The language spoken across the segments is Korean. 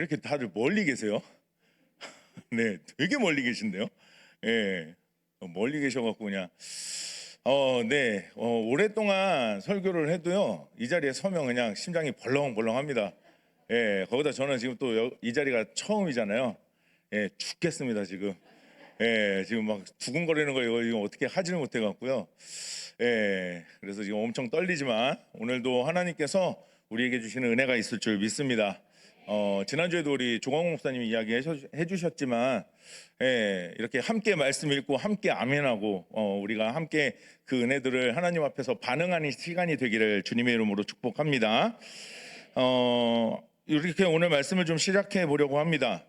이렇게 다들 멀리 계세요? 네, 되게 멀리 계신데요. 예, 멀리 계셔갖고 그냥 네, 오랫동안 설교를 해도요 이 자리에 서면 그냥 심장이 벌렁벌렁합니다. 예, 거기다 저는 지금 또 이 자리가 처음이잖아요. 예, 죽겠습니다 지금. 예, 지금 막 두근거리는 거 이거 지금 어떻게 하지를 못해갖고요. 예, 그래서 지금 엄청 떨리지만 오늘도 하나님께서 우리에게 주시는 은혜가 있을 줄 믿습니다. 지난주에도 우리 조광호 목사님이 이야기해 주셨지만, 예, 이렇게 함께 말씀 읽고 함께 아멘하고 우리가 함께 그 은혜들을 하나님 앞에서 반응하는 시간이 되기를 주님의 이름으로 축복합니다. 이렇게 오늘 말씀을 좀 시작해 보려고 합니다.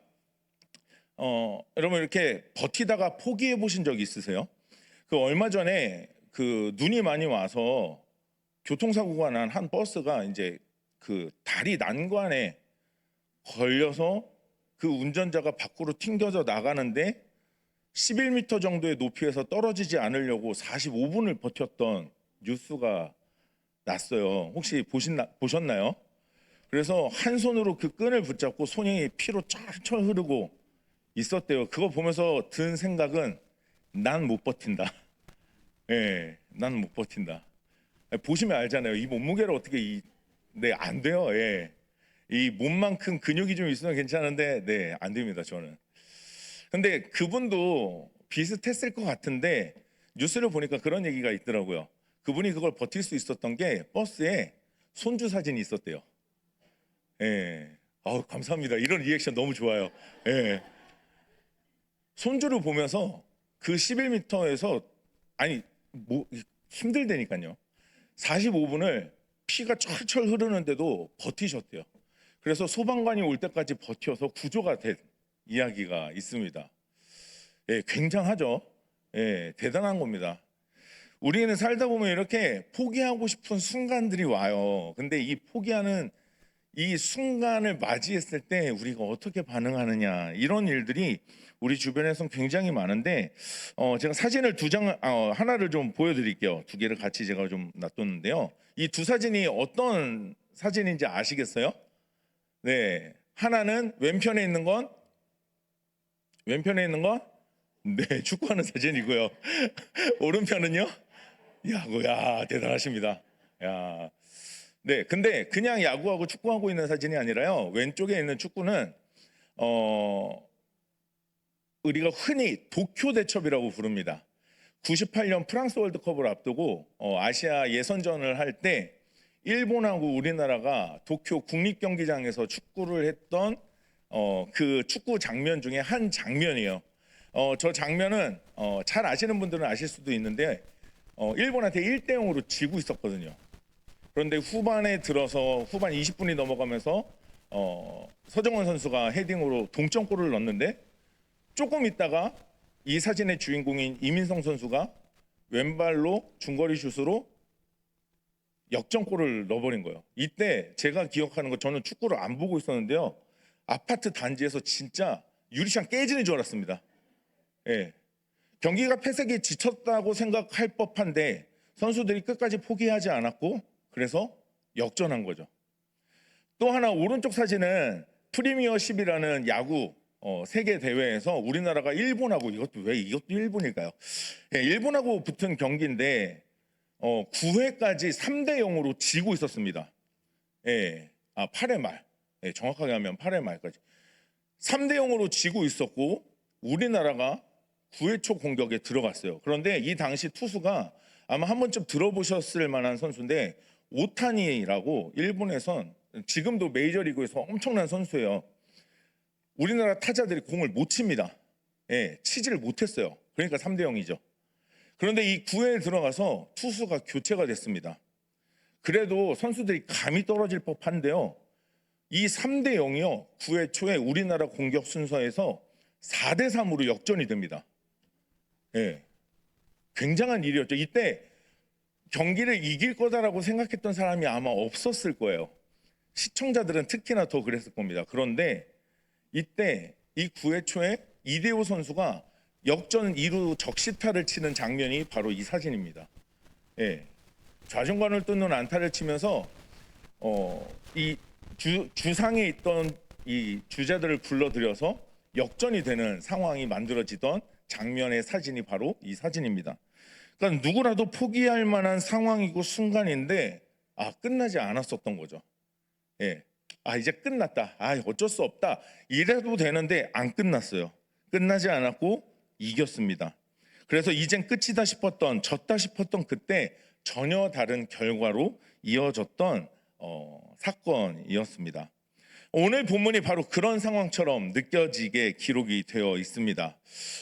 여러분 이렇게 버티다가 포기해 보신 적이 있으세요? 그 얼마 전에 그 눈이 많이 와서 교통사고가 난 한 버스가 이제 그 다리 난관에 걸려서 그 운전자가 밖으로 튕겨져 나가는데 11m 정도의 높이에서 떨어지지 않으려고 45분을 버텼던 뉴스가 났어요. 혹시 보셨나요? 그래서 한 손으로 그 끈을 붙잡고 손이 피로 쩔쩔 흐르고 있었대요. 그거 보면서 든 생각은 난 못 버틴다. 예, 난 못 버틴다. 보시면 알잖아요. 이 몸무게를 어떻게 네, 안 돼요. 예. 이 몸만큼 근육이 좀 있으면 괜찮은데 네, 안 됩니다, 저는. 근데 그분도 비슷했을 것 같은데 뉴스를 보니까 그런 얘기가 있더라고요. 그분이 그걸 버틸 수 있었던 게 버스에 손주 사진이 있었대요. 예. 감사합니다. 이런 리액션 너무 좋아요. 예. 손주를 보면서 그 11m에서 아니 뭐 힘들다니까요. 45분을 피가 철철 흐르는데도 버티셨대요. 그래서 소방관이 올 때까지 버텨서 구조가 된 이야기가 있습니다. 예, 굉장하죠. 예, 대단한 겁니다. 우리는 살다 보면 이렇게 포기하고 싶은 순간들이 와요. 근데 이 포기하는 이 순간을 맞이했을 때 우리가 어떻게 반응하느냐, 이런 일들이 우리 주변에선 굉장히 많은데 제가 사진을 하나를 좀 보여드릴게요. 두 개를 같이 제가 좀 놔뒀는데요. 이 두 사진이 어떤 사진인지 아시겠어요? 네, 하나는 왼편에 있는 건 네, 축구하는 사진이고요. 오른편은요? 야구야, 대단하십니다. 야, 네, 근데 그냥 야구하고 축구하고 있는 사진이 아니라요. 왼쪽에 있는 축구는 우리가 흔히 도쿄 대첩이라고 부릅니다. 98년 프랑스 월드컵을 앞두고 아시아 예선전을 할 때 일본하고 우리나라가 도쿄 국립경기장에서 축구를 했던 그 축구 장면 중에 한 장면이에요. 저 장면은 잘 아시는 분들은 아실 수도 있는데 일본한테 1대0으로 지고 있었거든요. 그런데 후반에 들어서 후반 20분이 넘어가면서 서정원 선수가 헤딩으로 동점골을 넣었는데 조금 있다가 이 사진의 주인공인 이민성 선수가 왼발로 중거리 슛으로 역전골을 넣어버린 거예요. 이때 제가 기억하는 거, 저는 축구를 안 보고 있었는데요. 아파트 단지에서 진짜 유리창 깨지는 줄 알았습니다. 예. 경기가 패색이 지쳤다고 생각할 법한데 선수들이 끝까지 포기하지 않았고 그래서 역전한 거죠. 또 하나 오른쪽 사진은 프리미어십이라는 야구 세계 대회에서 우리나라가 일본하고, 이것도 일본일까요? 예, 일본하고 붙은 경기인데 9회까지 3대0으로 지고 있었습니다. 예, 8회 말, 예, 정확하게 하면 8회 말까지 3대0으로 지고 있었고 우리나라가 9회 초 공격에 들어갔어요. 그런데 이 당시 투수가 아마 한 번쯤 들어보셨을 만한 선수인데 오타니라고, 일본에선 지금도 메이저리그에서 엄청난 선수예요. 우리나라 타자들이 공을 못 칩니다. 예, 치지를 못했어요. 그러니까 3대0이죠. 그런데 이 9회에 들어가서 투수가 교체가 됐습니다. 그래도 선수들이 감이 떨어질 법한데요. 이 3대0이요. 9회 초에 우리나라 공격 순서에서 4대3으로 역전이 됩니다. 예, 굉장한 일이었죠. 이때 경기를 이길 거다라고 생각했던 사람이 아마 없었을 거예요. 시청자들은 특히나 더 그랬을 겁니다. 그런데 이때 이 9회 초에 이대호 선수가 역전 2루 적시타를 치는 장면이 바로 이 사진입니다. 예, 좌중간을 뚫는 안타를 치면서 이 주상에 있던 이 주자들을 불러들여서 역전이 되는 상황이 만들어지던 장면의 사진이 바로 이 사진입니다. 그러니까 누구라도 포기할 만한 상황이고 순간인데 끝나지 않았었던 거죠. 예. 이제 끝났다. 어쩔 수 없다. 이래도 되는데 안 끝났어요. 끝나지 않았고 이겼습니다. 그래서 이젠 끝이다 싶었던, 졌다 싶었던 그때 전혀 다른 결과로 이어졌던 사건이었습니다. 오늘 본문이 바로 그런 상황처럼 느껴지게 기록이 되어 있습니다.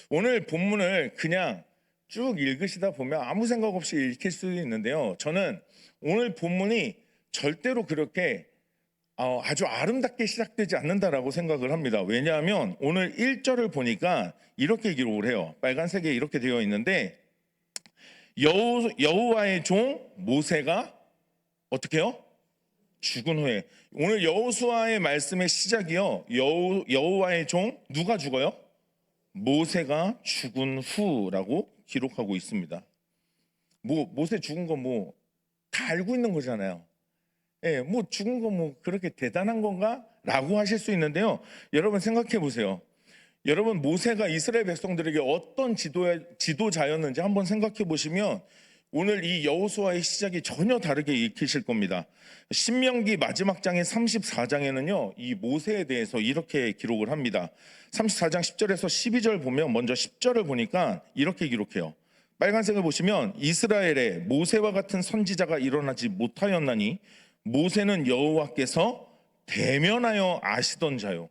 오늘 본문을 그냥 쭉 읽으시다 보면 아무 생각 없이 읽힐 수도 있는데요. 저는 오늘 본문이 절대로 그렇게 아주 아름답게 시작되지 않는다라고 생각을 합니다. 왜냐하면 오늘 1절을 보니까 이렇게 기록을 해요. 빨간색에 이렇게 되어 있는데 여호와의 종 모세가 어떻게 해요? 죽은 후에. 오늘 여호수아의 말씀의 시작이요. 여호와의 종 누가 죽어요? 모세가 죽은 후라고 기록하고 있습니다. 모세 죽은 거 다 알고 있는 거잖아요. 예, 죽은 거 그렇게 대단한 건가? 라고 하실 수 있는데요. 여러분 생각해 보세요. 여러분 모세가 이스라엘 백성들에게 어떤 지도자였는지 한번 생각해 보시면 오늘 이 여호수아의 시작이 전혀 다르게 읽히실 겁니다. 신명기 마지막 장인 34장에는요. 이 모세에 대해서 이렇게 기록을 합니다. 34장 10절에서 12절 보면 먼저 10절을 보니까 이렇게 기록해요. 빨간색을 보시면 이스라엘에 모세와 같은 선지자가 일어나지 못하였나니 모세는 여호와께서 대면하여 아시던 자요.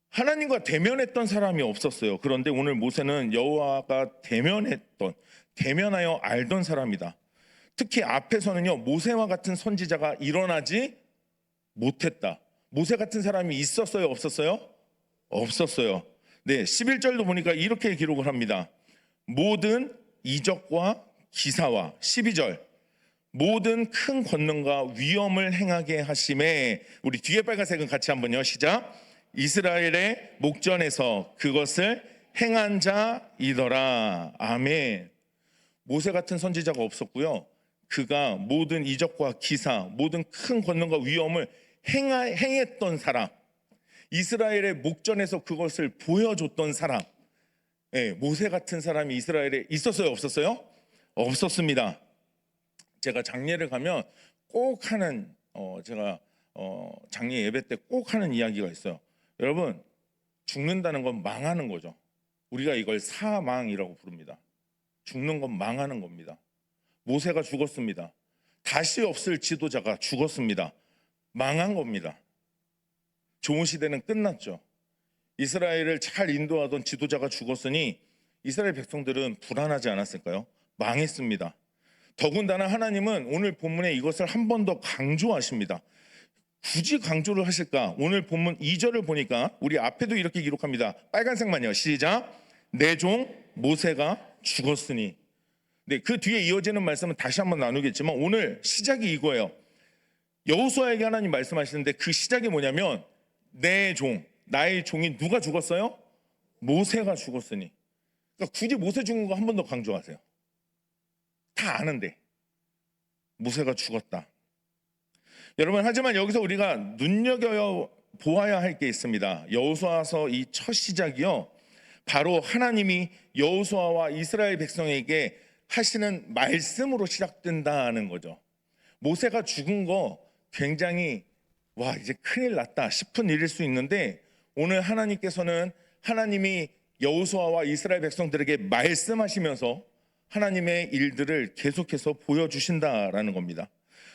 하나님과 대면했던 사람이 없었어요. 그런데 오늘 모세는 여호와가 대면하여 알던 사람이다. 특히 앞에서는요, 모세와 같은 선지자가 일어나지 못했다. 모세 같은 사람이 있었어요, 없었어요? 없었어요. 네, 11절도 보니까 이렇게 기록을 합니다. 모든 이적과 기사와 12절 모든 큰 권능과 위엄을 행하게 하심에, 우리 뒤에 빨간색은 같이 한번요, 시작. 이스라엘의 목전에서 그것을 행한 자이더라. 아멘. 모세 같은 선지자가 없었고요. 그가 모든 이적과 기사, 모든 큰 권능과 위엄을 행했던 사람, 이스라엘의 목전에서 그것을 보여줬던 사람, 모세 같은 사람이 이스라엘에 있었어요, 없었어요? 없었습니다. 제가 장례를 가면 꼭 하는 장례 예배 때 꼭 하는 이야기가 있어요. 여러분, 죽는다는 건 망하는 거죠. 우리가 이걸 사망이라고 부릅니다. 죽는 건 망하는 겁니다. 모세가 죽었습니다. 다시 없을 지도자가 죽었습니다. 망한 겁니다. 좋은 시대는 끝났죠. 이스라엘을 잘 인도하던 지도자가 죽었으니 이스라엘 백성들은 불안하지 않았을까요? 망했습니다. 더군다나 하나님은 오늘 본문에 이것을 한 번 더 강조하십니다. 굳이 강조를 하실까? 오늘 본문 2절을 보니까 우리 앞에도 이렇게 기록합니다. 빨간색만요. 시작. 내 종 모세가 죽었으니. 네, 그 뒤에 이어지는 말씀은 다시 한번 나누겠지만 오늘 시작이 이거예요. 여호수아에게 하나님 말씀하시는데 그 시작이 뭐냐면 내 종, 나의 종이 누가 죽었어요? 모세가 죽었으니. 그러니까 굳이 모세 죽은 거 한 번 더 강조하세요. 다 아는데 모세가 죽었다. 여러분, 하지만 여기서 우리가 눈여겨보아야 할 게 있습니다. 여호수아서 이 첫 시작이요, 바로 하나님이 여호수아와 이스라엘 백성에게 하시는 말씀으로 시작된다는 거죠. 모세가 죽은 거 굉장히 이제 큰일 났다 싶은 일일 수 있는데 오늘 하나님께서는 하나님이 여호수아와 이스라엘 백성들에게 말씀하시면서 하나님의 일들을 계속해서 보여주신다라는 겁니다.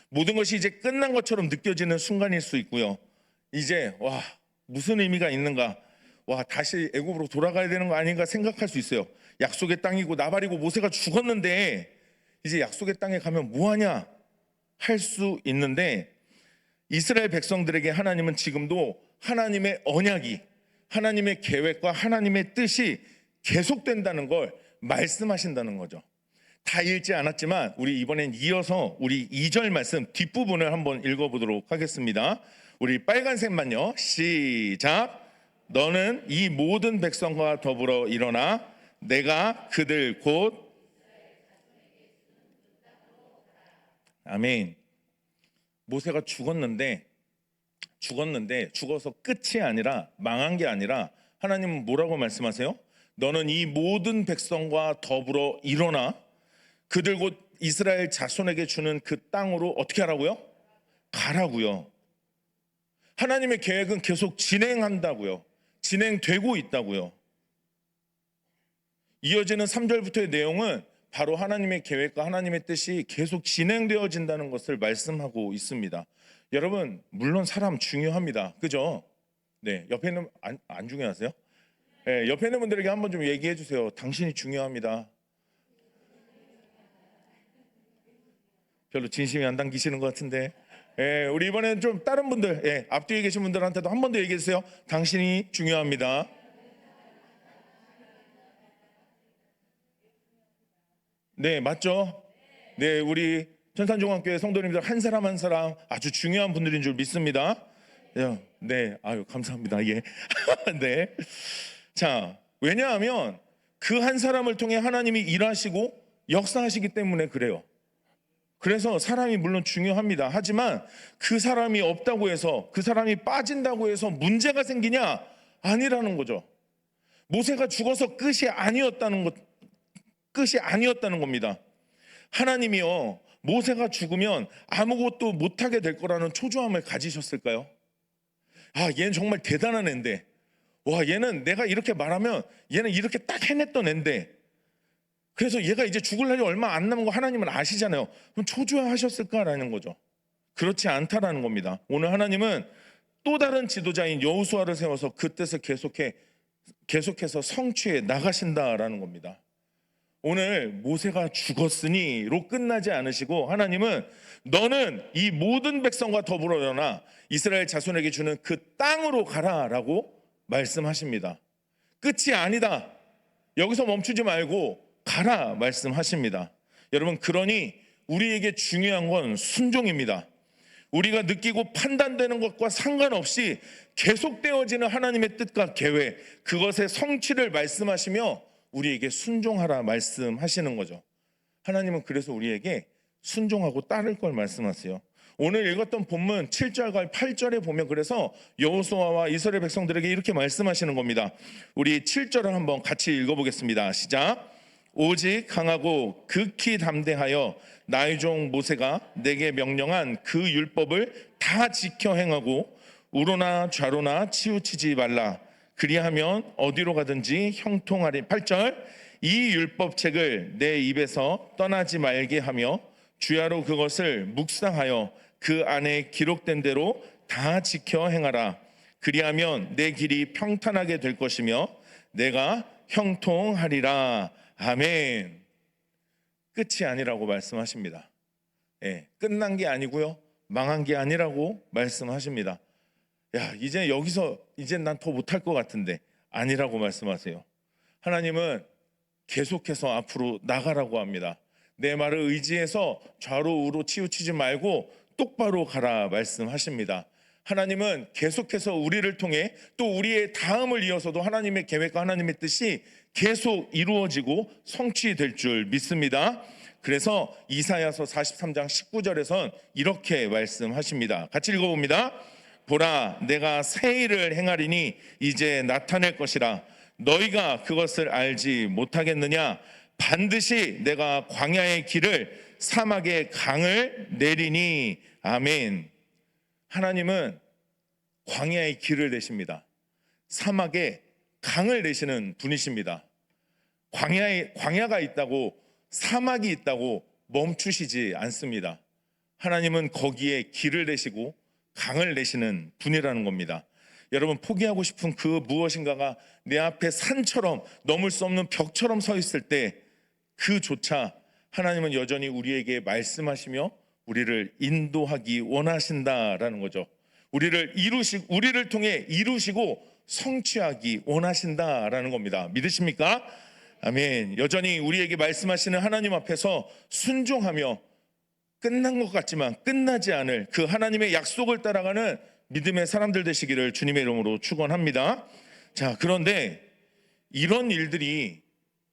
모든 것이 이제 끝난 것처럼 느껴지는 순간일 수 있고요. 이제 무슨 의미가 있는가, 다시 애굽으로 돌아가야 되는 거 아닌가 생각할 수 있어요. 약속의 땅이고 나발이고 모세가 죽었는데 이제 약속의 땅에 가면 뭐하냐 할 수 있는데 이스라엘 백성들에게 하나님은 지금도 하나님의 언약이, 하나님의 계획과 하나님의 뜻이 계속된다는 걸 말씀하신다는 거죠. 다 읽지 않았지만 우리 이번엔 이어서 우리 2절 말씀 뒷부분을 한번 읽어보도록 하겠습니다. 우리 빨간색만요. 시작. 너는 이 모든 백성과 더불어 일어나 내가 그들 곧 모세가 죽었는데 죽었는데 죽어서 끝이 아니라 망한 게 아니라 하나님은 뭐라고 말씀하세요? 너는 이 모든 백성과 더불어 일어나 그들 곧 이스라엘 자손에게 주는 그 땅으로 어떻게 하라고요? 가라고요. 하나님의 계획은 계속 진행한다고요. 진행되고 있다고요. 이어지는 3절부터의 내용은 바로 하나님의 계획과 하나님의 뜻이 계속 진행되어진다는 것을 말씀하고 있습니다. 여러분, 물론 사람 중요합니다. 그죠? 네, 옆에 있는 안 중요하세요? 네, 옆에 있는 분들에게 한번 좀 얘기해 주세요. 당신이 중요합니다. 별로 진심이 안 담기시는 것 같은데. 예, 우리 이번에는 좀 다른 분들, 예, 앞뒤에 계신 분들한테도 한 번 더 얘기해 주세요. 당신이 중요합니다. 네, 맞죠? 네, 우리 천산종합교회 성도님들 한 사람 한 사람 아주 중요한 분들인 줄 믿습니다. 네, 아유 감사합니다. 예, 네. 자, 왜냐하면 그 한 사람을 통해 하나님이 일하시고 역사하시기 때문에 그래요. 그래서 사람이 물론 중요합니다. 하지만 그 사람이 없다고 해서, 그 사람이 빠진다고 해서 문제가 생기냐? 아니라는 거죠. 모세가 죽어서 끝이 아니었다는 겁니다. 하나님이요, 모세가 죽으면 아무것도 못하게 될 거라는 초조함을 가지셨을까요? 아, 얘는 정말 대단한 앤데, 와, 얘는 내가 이렇게 말하면 얘는 이렇게 딱 해냈던 앤데, 그래서 얘가 이제 죽을 날이 얼마 안 남은 거 하나님은 아시잖아요. 그럼 초조해하셨을까라는 거죠. 그렇지 않다라는 겁니다. 오늘 하나님은 또 다른 지도자인 여호수아를 세워서 그 뜻을 계속해서 성취해 나가신다라는 겁니다. 오늘 모세가 죽었으니로 끝나지 않으시고 하나님은 너는 이 모든 백성과 더불어 일어나 이스라엘 자손에게 주는 그 땅으로 가라라고 말씀하십니다. 끝이 아니다. 여기서 멈추지 말고 가라 말씀하십니다. 여러분, 그러니 우리에게 중요한 건 순종입니다. 우리가 느끼고 판단되는 것과 상관없이 계속되어지는 하나님의 뜻과 계획, 그것의 성취를 말씀하시며 우리에게 순종하라 말씀하시는 거죠. 하나님은 그래서 우리에게 순종하고 따를 걸 말씀하세요. 오늘 읽었던 본문 7절과 8절에 보면 그래서 여호수아와 이스라엘 백성들에게 이렇게 말씀하시는 겁니다. 우리 7절을 한번 같이 읽어보겠습니다. 시작. 오직 강하고 극히 담대하여 나의 종 모세가 내게 명령한 그 율법을 다 지켜 행하고 우로나 좌로나 치우치지 말라. 그리하면 어디로 가든지 형통하리. 8절. 이 율법책을 내 입에서 떠나지 말게 하며 주야로 그것을 묵상하여 그 안에 기록된 대로 다 지켜 행하라. 그리하면 내 길이 평탄하게 될 것이며 내가 형통하리라. 아멘. 끝이 아니라고 말씀하십니다. 예, 끝난 게 아니고요, 망한 게 아니라고 말씀하십니다. 야, 이제 여기서 이제 난 더 못할 것 같은데 아니라고 말씀하세요. 하나님은 계속해서 앞으로 나가라고 합니다. 내 말을 의지해서 좌로 우로 치우치지 말고 똑바로 가라 말씀하십니다. 하나님은 계속해서 우리를 통해 또 우리의 다음을 이어서도 하나님의 계획과 하나님의 뜻이 계속 이루어지고 성취될 줄 믿습니다. 그래서 이사야서 43장 19절에선 이렇게 말씀하십니다. 같이 읽어봅니다. 보라, 내가 새 일을 행하리니 이제 나타낼 것이라. 너희가 그것을 알지 못하겠느냐? 반드시 내가 광야의 길을 사막의 강을 내리니. 아멘. 하나님은 광야의 길을 내십니다. 사막에 강을 내시는 분이십니다. 광야가 있다고, 사막이 있다고 멈추시지 않습니다. 하나님은 거기에 길을 내시고 강을 내시는 분이라는 겁니다. 여러분, 포기하고 싶은 그 무엇인가가 내 앞에 산처럼, 넘을 수 없는 벽처럼 서 있을 때 그조차 하나님은 여전히 우리에게 말씀하시며 우리를 인도하기 원하신다라는 거죠. 우리를 통해 이루시고 성취하기 원하신다라는 겁니다. 믿으십니까? 아멘. 여전히 우리에게 말씀하시는 하나님 앞에서 순종하며 끝난 것 같지만 끝나지 않을 그 하나님의 약속을 따라가는 믿음의 사람들 되시기를 주님의 이름으로 축원합니다. 자, 그런데 이런 일들이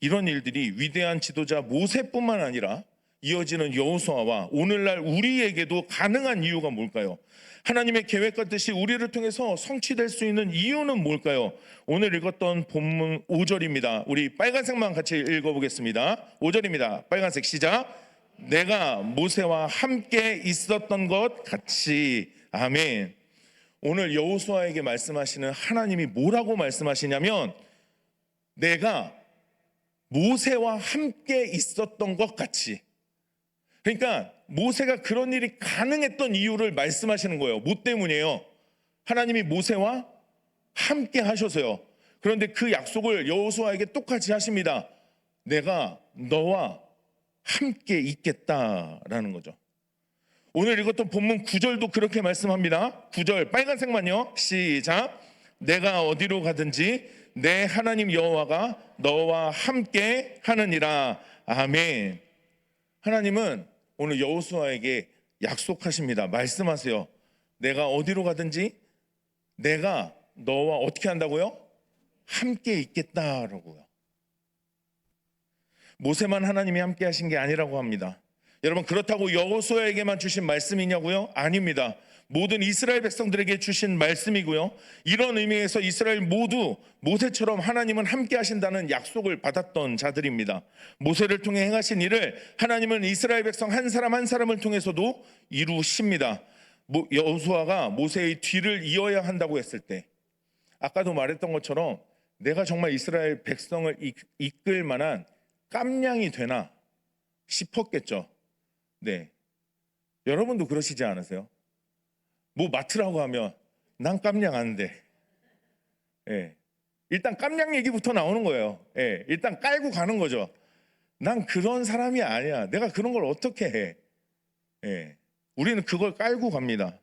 위대한 지도자 모세뿐만 아니라 이어지는 여호수아와 오늘날 우리에게도 가능한 이유가 뭘까요? 하나님의 계획과 뜻이 우리를 통해서 성취될 수 있는 이유는 뭘까요? 오늘 읽었던 본문 5절입니다. 우리 빨간색만 같이 읽어보겠습니다. 5절입니다. 빨간색 시작. 내가 모세와 함께 있었던 것 같이. 아멘. 오늘 여호수아에게 말씀하시는 하나님이 뭐라고 말씀하시냐면 내가 모세와 함께 있었던 것 같이. 그러니까 모세가 그런 일이 가능했던 이유를 말씀하시는 거예요. 뭐 때문이에요? 하나님이 모세와 함께 하셔서요. 그런데 그 약속을 여호수아에게 똑같이 하십니다. 내가 너와 함께 있겠다라는 거죠. 오늘 읽었던 본문 9절도 그렇게 말씀합니다. 9절 빨간색만요. 시작. 내가 어디로 가든지 내 하나님 여호와가 너와 함께 하느니라. 아멘. 하나님은 오늘 여호수아에게 약속하십니다. 말씀하세요. 내가 어디로 가든지 내가 너와 어떻게 한다고요? 함께 있겠다라고요. 모세만 하나님이 함께 하신 게 아니라고 합니다. 여러분, 그렇다고 여호수아에게만 주신 말씀이냐고요? 아닙니다. 모든 이스라엘 백성들에게 주신 말씀이고요. 이런 의미에서 이스라엘 모두 모세처럼 하나님은 함께 하신다는 약속을 받았던 자들입니다. 모세를 통해 행하신 일을 하나님은 이스라엘 백성 한 사람 한 사람을 통해서도 이루십니다. 여호수아가 모세의 뒤를 이어야 한다고 했을 때, 아까도 말했던 것처럼 내가 정말 이스라엘 백성을 이끌 만한 깜냥이 되나 싶었겠죠. 네, 여러분도 그러시지 않으세요? 뭐 맡으라고 하면 난 깜냥 아는데, 예, 일단 깜냥 얘기부터 나오는 거예요. 예, 일단 깔고 가는 거죠. 난 그런 사람이 아니야. 내가 그런 걸 어떻게 해? 예, 우리는 그걸 깔고 갑니다.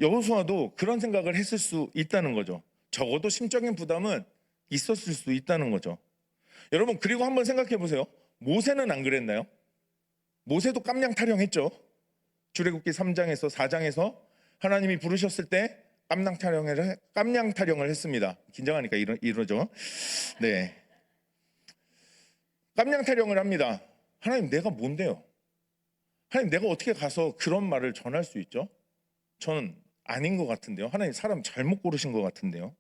여호수아도 그런 생각을 했을 수 있다는 거죠. 적어도 심적인 부담은 있었을 수 있다는 거죠. 여러분, 그리고 한번 생각해 보세요. 모세는 안 그랬나요? 모세도 깜냥 타령했죠. 출애굽기 3장에서 4장에서 하나님이 부르셨을 때 깜냥 타령을 했습니다. 긴장하니까 이러죠. 네, 깜냥 타령을 합니다. 하나님, 내가 뭔데요? 하나님, 내가 어떻게 가서 그런 말을 전할 수 있죠? 저는 아닌 것 같은데요. 하나님, 사람 잘못 고르신 것 같은데요.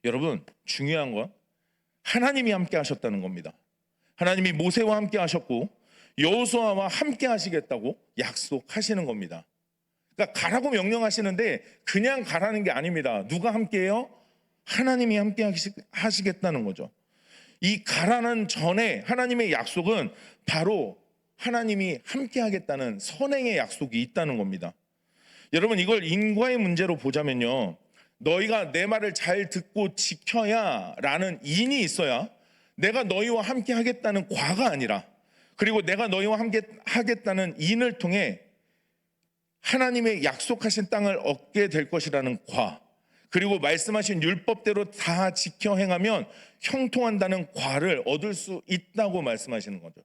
여러분, 중요한 건 하나님이 함께 하셨다는 겁니다. 하나님이 모세와 함께 하셨고 여호수아와 함께 하시겠다고 약속하시는 겁니다. 그러니까 가라고 명령하시는데 그냥 가라는 게 아닙니다. 누가 함께해요? 하나님이 함께 하시겠다는 거죠. 이 가라는 전에 하나님의 약속은 바로 하나님이 함께 하겠다는 선행의 약속이 있다는 겁니다. 여러분, 이걸 인과의 문제로 보자면요, 너희가 내 말을 잘 듣고 지켜야 라는 인이 있어야 내가 너희와 함께 하겠다는 과가 아니라, 그리고 내가 너희와 함께 하겠다는 인을 통해 하나님의 약속하신 땅을 얻게 될 것이라는 과, 그리고 말씀하신 율법대로 다 지켜 행하면 형통한다는 과를 얻을 수 있다고 말씀하시는 거죠.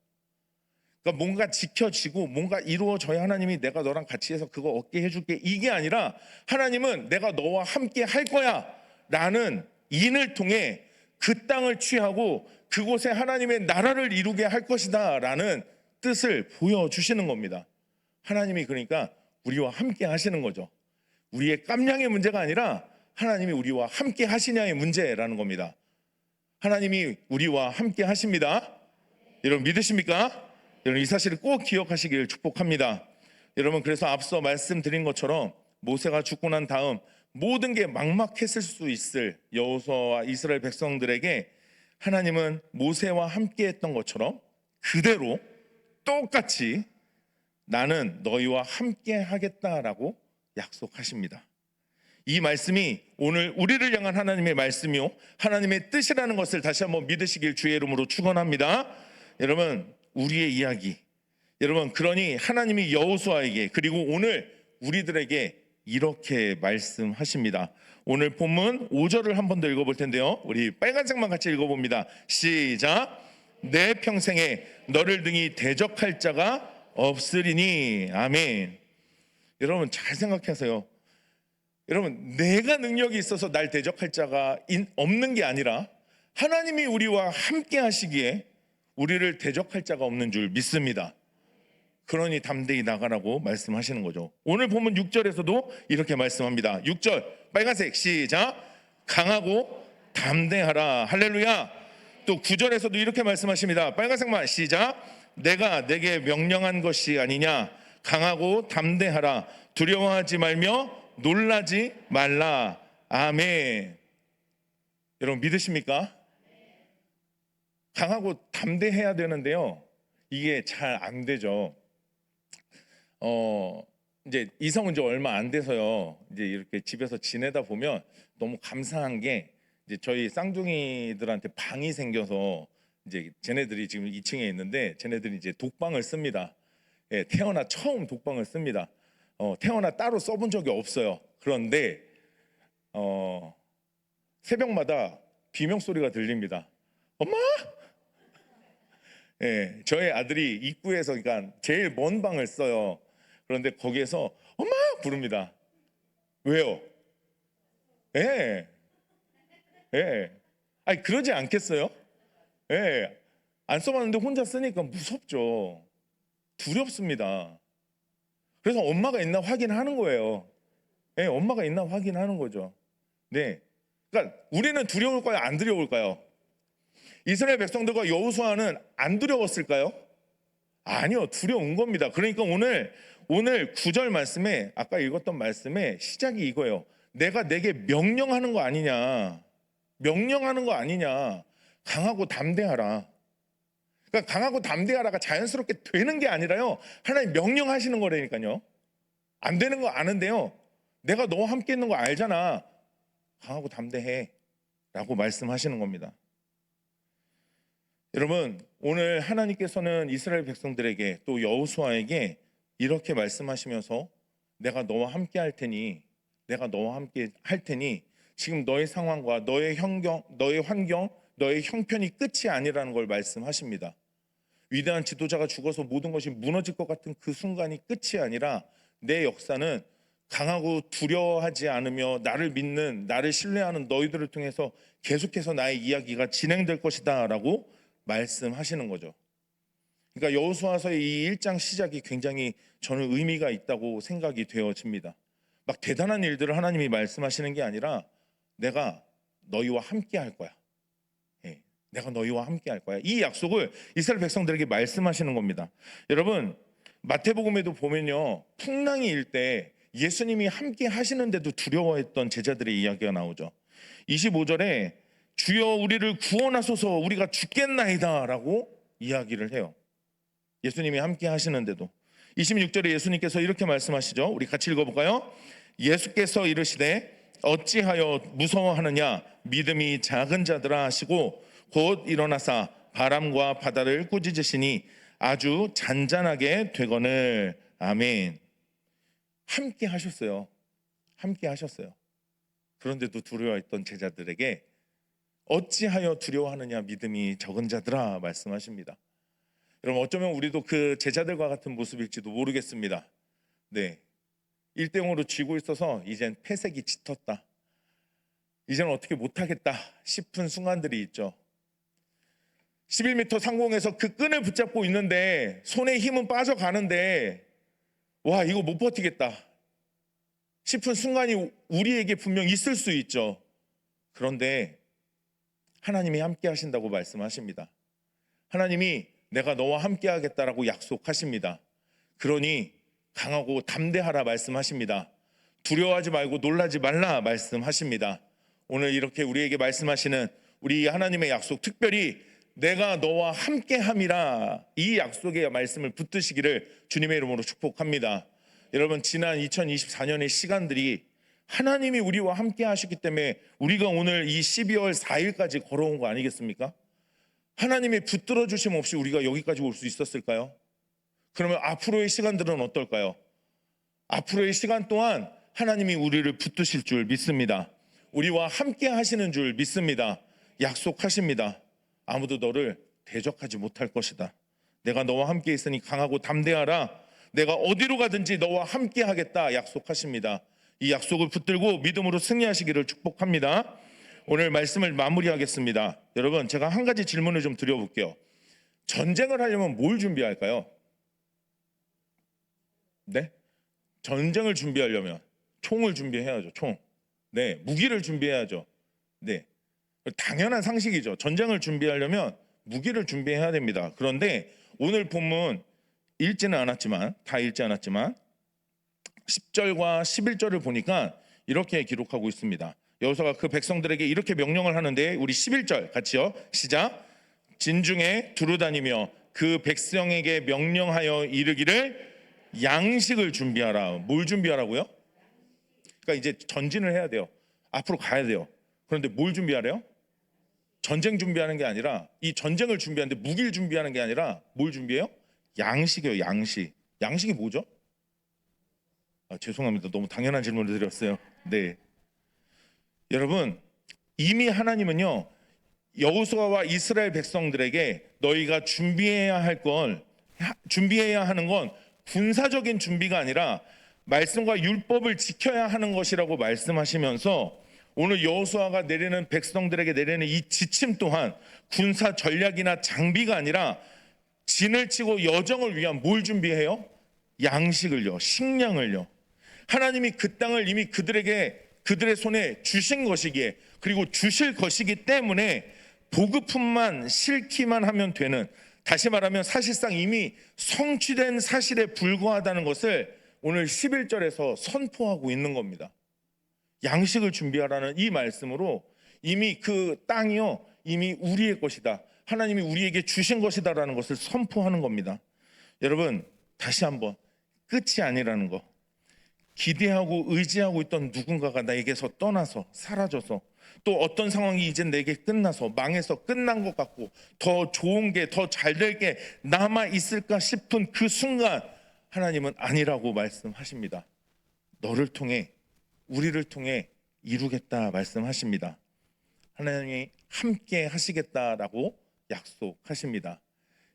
그러니까 뭔가 지켜지고 뭔가 이루어져야 하나님이 내가 너랑 같이 해서 그거 얻게 해줄게, 이게 아니라 하나님은 내가 너와 함께 할 거야 라는 인을 통해 그 땅을 취하고 그곳에 하나님의 나라를 이루게 할 것이다 라는 뜻을 보여주시는 겁니다. 하나님이 그러니까 우리와 함께 하시는 거죠. 우리의 깜냥의 문제가 아니라 하나님이 우리와 함께 하시냐의 문제라는 겁니다. 하나님이 우리와 함께 하십니다. 여러분, 믿으십니까? 여러분, 이 사실을 꼭 기억하시길 축복합니다. 여러분, 그래서 앞서 말씀드린 것처럼 모세가 죽고 난 다음 모든 게 막막했을 수 있을 여호수아와 이스라엘 백성들에게 하나님은 모세와 함께 했던 것처럼 그대로 똑같이 나는 너희와 함께 하겠다라고 약속하십니다. 이 말씀이 오늘 우리를 향한 하나님의 말씀이요, 하나님의 뜻이라는 것을 다시 한번 믿으시길 주의 이름으로 축원합니다. 여러분, 우리의 이야기, 여러분, 그러니 하나님이 여호수아에게 그리고 오늘 우리들에게 이렇게 말씀하십니다. 오늘 본문 5절을 한 번 더 읽어볼 텐데요, 우리 빨간색만 같이 읽어봅니다. 시작. 내 평생에 너를 등이 대적할 자가 없으리니. 아멘. 여러분, 잘 생각하세요. 여러분, 내가 능력이 있어서 날 대적할 자가 없는 게 아니라 하나님이 우리와 함께 하시기에 우리를 대적할 자가 없는 줄 믿습니다. 그러니 담대히 나가라고 말씀하시는 거죠. 오늘 보면 6절에서도 이렇게 말씀합니다. 6절 빨간색 시작. 강하고 담대하라. 할렐루야. 또 9절에서도 이렇게 말씀하십니다. 빨간색만 시작. 내가 내게 명령한 것이 아니냐. 강하고 담대하라. 두려워하지 말며 놀라지 말라. 아멘. 여러분 믿으십니까? 강하고 담대해야 되는데요, 이게 잘 안 되죠. 이제 이성은 이제 얼마 안 돼서요, 이제 이렇게 집에서 지내다 보면 너무 감사한 게, 이제 저희 쌍둥이들한테 방이 생겨서 이제 쟤네들이 지금 2층에 있는데 쟤네들이 이제 독방을 씁니다. 예, 태어나 처음 독방을 씁니다. 태어나 따로 써본 적이 없어요. 그런데 새벽마다 비명 소리가 들립니다. 엄마! 예, 저희 아들이 입구에서, 그러니까 제일 먼 방을 써요. 그런데 거기에서 엄마! 부릅니다. 왜요? 예. 예. 아니 그러지 않겠어요? 예. 안 써봤는데 혼자 쓰니까 무섭죠. 두렵습니다. 그래서 엄마가 있나 확인하는 거예요. 예, 엄마가 있나 확인하는 거죠. 네. 그러니까 우리는 두려울까요? 안 두려울까요? 이스라엘 백성들과 여호수아는 안 두려웠을까요? 아니요, 두려운 겁니다. 그러니까 오늘 9절 말씀에, 아까 읽었던 말씀에 시작이 이거예요. 내가 내게 명령하는 거 아니냐. 명령하는 거 아니냐. 강하고 담대하라. 그러니까 강하고 담대하라가 자연스럽게 되는 게 아니라요, 하나님 명령하시는 거라니까요. 안 되는 거 아는데요, 내가 너와 함께 있는 거 알잖아. 강하고 담대해 라고 말씀하시는 겁니다. 여러분, 오늘 하나님께서는 이스라엘 백성들에게 또 여호수아에게 이렇게 말씀하시면서 내가 너와 함께 할 테니, 내가 너와 함께 할 테니 지금 너의 상황과 너의 환경, 너의 형편이 끝이 아니라는 걸 말씀하십니다. 위대한 지도자가 죽어서 모든 것이 무너질 것 같은 그 순간이 끝이 아니라 내 역사는 강하고 두려워하지 않으며 나를 믿는, 나를 신뢰하는 너희들을 통해서 계속해서 나의 이야기가 진행될 것이다 라고 말씀하시는 거죠. 그러니까 여호수아서의 이 1장 시작이 굉장히 저는 의미가 있다고 생각이 되어집니다. 막 대단한 일들을 하나님이 말씀하시는 게 아니라 내가 너희와 함께 할 거야. 내가 너희와 함께 할 거야. 이 약속을 이스라엘 백성들에게 말씀하시는 겁니다. 여러분, 마태복음에도 보면요, 풍랑이 일 때 예수님이 함께 하시는데도 두려워했던 제자들의 이야기가 나오죠. 25절에 주여 우리를 구원하소서 우리가 죽겠나이다 라고 이야기를 해요. 예수님이 함께 하시는데도. 26절에 예수님께서 이렇게 말씀하시죠. 우리 같이 읽어볼까요? 예수께서 이르시되 어찌하여 무서워하느냐 믿음이 작은 자들아 하시고 곧 일어나사 바람과 바다를 꾸짖으시니 아주 잔잔하게 되거늘. 아멘. 함께 하셨어요. 함께 하셨어요. 그런데도 두려워했던 제자들에게 어찌하여 두려워하느냐 믿음이 적은 자들아 말씀하십니다. 여러분, 어쩌면 우리도 그 제자들과 같은 모습일지도 모르겠습니다. 네, 1대0으로 쥐고 있어서 이젠 패색이 짙었다, 이제는 어떻게 못하겠다 싶은 순간들이 있죠. 11m 상공에서 그 끈을 붙잡고 있는데 손에 힘은 빠져가는데 와, 이거 못 버티겠다 싶은 순간이 우리에게 분명 있을 수 있죠. 그런데 하나님이 함께 하신다고 말씀하십니다. 하나님이 내가 너와 함께 하겠다라고 약속하십니다. 그러니 강하고 담대하라 말씀하십니다. 두려워하지 말고 놀라지 말라 말씀하십니다. 오늘 이렇게 우리에게 말씀하시는 우리 하나님의 약속, 특별히 내가 너와 함께 함이라, 이 약속의 말씀을 붙드시기를 주님의 이름으로 축복합니다. 여러분, 지난 2024년의 시간들이 하나님이 우리와 함께 하셨기 때문에 우리가 오늘 이 12월 4일까지 걸어온 거 아니겠습니까? 하나님의 붙들어 주심 없이 우리가 여기까지 올 수 있었을까요? 그러면 앞으로의 시간들은 어떨까요? 앞으로의 시간 동안 하나님이 우리를 붙드실 줄 믿습니다. 우리와 함께 하시는 줄 믿습니다. 약속하십니다. 아무도 너를 대적하지 못할 것이다. 내가 너와 함께 있으니 강하고 담대하라. 내가 어디로 가든지 너와 함께 하겠다 약속하십니다. 이 약속을 붙들고 믿음으로 승리하시기를 축복합니다. 오늘 말씀을 마무리하겠습니다. 여러분, 제가 한 가지 질문을 좀 드려볼게요. 전쟁을 하려면 뭘 준비할까요? 네? 전쟁을 준비하려면 총을 준비해야죠. 총. 네, 무기를 준비해야죠. 네. 당연한 상식이죠. 전쟁을 준비하려면 무기를 준비해야 됩니다. 그런데 오늘 본문 읽지는 않았지만, 다 읽지 않았지만 10절과 11절을 보니까 이렇게 기록하고 있습니다. 여호수아가 그 백성들에게 이렇게 명령을 하는데, 우리 11절 같이요. 시작. 진중에 두루 다니며 그 백성에게 명령하여 이르기를 양식을 준비하라. 뭘 준비하라고요? 그러니까 이제 전진을 해야 돼요. 앞으로 가야 돼요. 그런데 뭘 준비하래요? 전쟁 준비하는 게 아니라, 이 전쟁을 준비하는데 무기를 준비하는 게 아니라 뭘 준비해요? 양식이요. 양식. 양식이 뭐죠? 죄송합니다. 너무 당연한 질문을 드렸어요. 네. 여러분, 이미 하나님은요, 여호수아와 이스라엘 백성들에게 너희가 준비해야 하는 건 군사적인 준비가 아니라 말씀과 율법을 지켜야 하는 것이라고 말씀하시면서, 오늘 여호수아가 내리는, 백성들에게 내리는 이 지침 또한 군사 전략이나 장비가 아니라 진을 치고 여정을 위한 뭘 준비해요? 양식을요. 식량을요. 하나님이 그 땅을 이미 그들의 손에 주신 것이기에, 그리고 주실 것이기 때문에 보급품만 싣기만 하면 되는, 다시 말하면 사실상 이미 성취된 사실에 불과하다는 것을 오늘 11절에서 선포하고 있는 겁니다. 양식을 준비하라는 이 말씀으로 이미 그 땅이요, 이미 우리의 것이다, 하나님이 우리에게 주신 것이다라는 것을 선포하는 겁니다. 여러분, 다시 한번, 끝이 아니라는 거, 기대하고 의지하고 있던 누군가가 나에게서 떠나서 사라져서, 또 어떤 상황이 이제 내게 끝나서 망해서 끝난 것 같고 더 좋은 게, 더 잘 될 게 남아 있을까 싶은 그 순간 하나님은 아니라고 말씀하십니다. 너를 통해, 우리를 통해 이루겠다 말씀하십니다. 하나님이 함께 하시겠다라고 약속하십니다.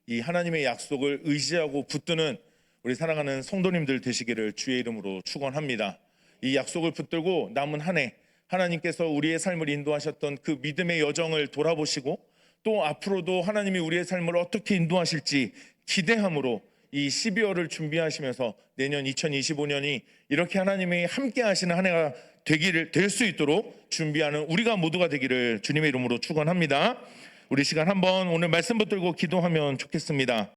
이 하나님의 약속을 의지하고 붙드는 우리 사랑하는 성도님들 되시기를 주의 이름으로 축원합니다. 이 약속을 붙들고 남은 한 해 하나님께서 우리의 삶을 인도하셨던 그 믿음의 여정을 돌아보시고, 또 앞으로도 하나님이 우리의 삶을 어떻게 인도하실지 기대함으로 이 12월을 준비하시면서 내년 2025년이 이렇게 하나님이 함께 하시는 한 해가 될 수 있도록 준비하는 우리가 모두가 되기를 주님의 이름으로 축원합니다. 우리 시간 한번 오늘 말씀 붙들고 기도하면 좋겠습니다.